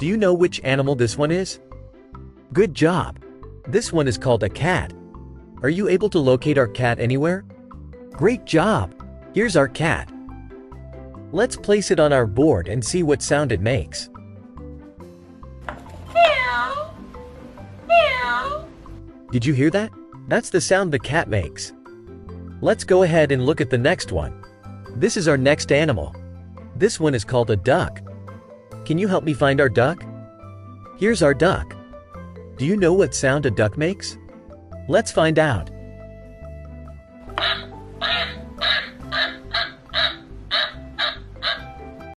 Do you know which animal this one is? Good job! This one is called a cat. Are you able to locate our cat anywhere? Great job! Here's our cat. Let's place it on our board and see what sound it makes. Meow. Meow. Did you hear that? That's the sound the cat makes. Let's go ahead and look at the next one. This is our next animal. This one is called a duck. Can you help me find our duck? Here's our duck. Do you know what sound a duck makes? Let's find out.